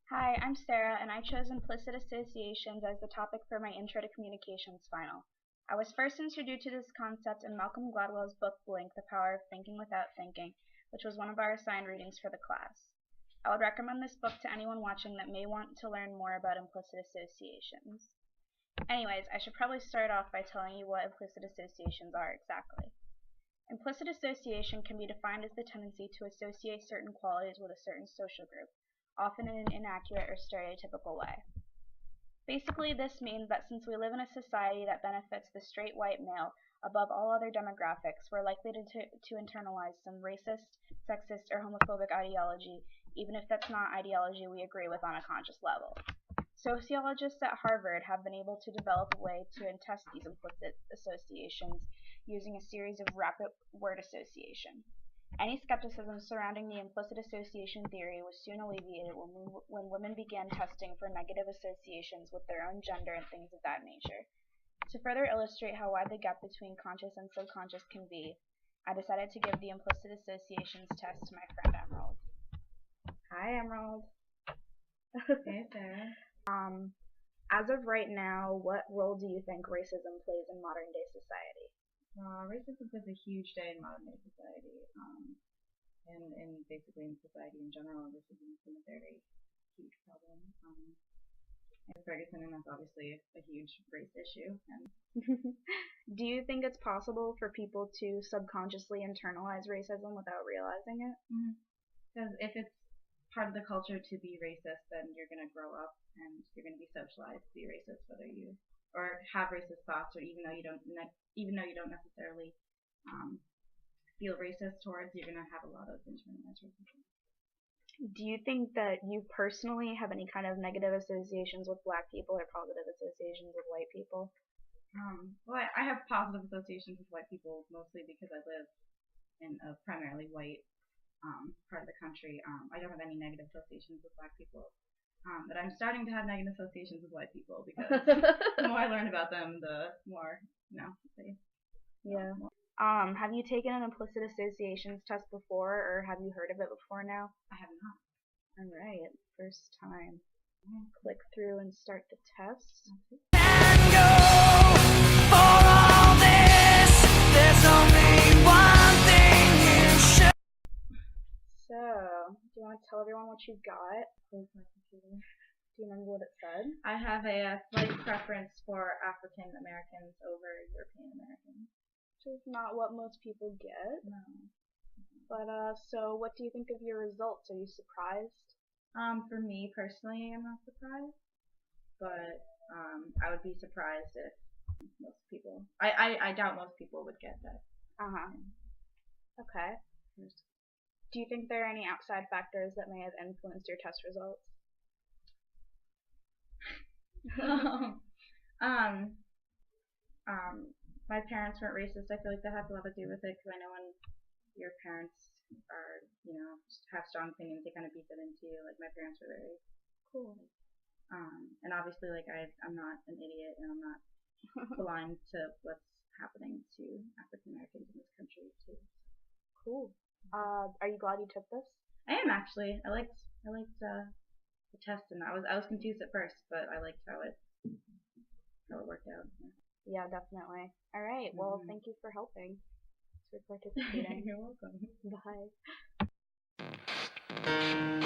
Hi, I'm Sarah, and I chose Implicit Associations as the topic for my Intro to Communications final. I was first introduced to this concept in Malcolm Gladwell's book Blink, The Power of Thinking Without Thinking, which was one of our assigned readings for the class. I would recommend this book to anyone watching that may want to learn more about implicit associations. Anyways, I should probably start off by telling you what implicit associations are exactly. Implicit association can be defined as the tendency to associate certain qualities with a certain social group, often in an inaccurate or stereotypical way. Basically, this means that since we live in a society that benefits the straight white male above all other demographics, we're likely to internalize some racist, sexist, or homophobic ideology, even if that's not ideology we agree with on a conscious level. Sociologists at Harvard have been able to develop a way to test these implicit associations using a series of rapid word association. Any skepticism surrounding the implicit association theory was soon alleviated when women began testing for negative associations with their own gender and things of that nature. To further illustrate how wide the gap between conscious and subconscious can be, I decided to give the implicit associations test to my friend Emerald. Hi, Emerald. Hey, Sarah. As of right now, what role do you think racism plays in modern day society? Racism is a huge day in modern day society, and basically in society in general. Racism has been a very huge problem. In Ferguson, and that's obviously a huge race issue. And do you think it's possible for people to subconsciously internalize racism without realizing it? Because if it's part of the culture to be racist, then you're going to grow up and you're going to be socialized to be racist, whether you or have racist thoughts, or even though you don't necessarily feel racist towards, you're going to have a lot of internalized racism. Do you think that you personally have any kind of negative associations with black people or positive associations with white people? Well, I have positive associations with white people, mostly because I live in a primarily white part of the country. I don't have any negative associations with black people. But I'm starting to have negative associations with white people because the more I learn about them, the more, they. Yeah. Have you taken an implicit associations test before, or have you heard of it before now? I have not. Alright, first time. Click through and start the test. So, do you want to tell everyone what you got? Close my computer. Do you remember what it said? I have a slight preference for African Americans over European Americans. Which is not what most people get. No. But, so what do you think of your results? Are you surprised? For me personally, I'm not surprised. But, I would be surprised if most people, I doubt most people would get that. Okay. Do you think there are any outside factors that may have influenced your test results? My parents weren't racist. I feel like that has a lot to do with it, because I know when your parents are, have strong opinions, they kind of beat that into you. Like, my parents were very cool. And obviously, like, I'm not an idiot, and I'm not blind to what's happening to African Americans in this country too. Cool. Are you glad you took this? I am, actually. I liked the test, and I was confused at first, but I liked how it worked out. Yeah, definitely. All right. Well, thank you for helping. Thanks for participating. You're welcome. Bye.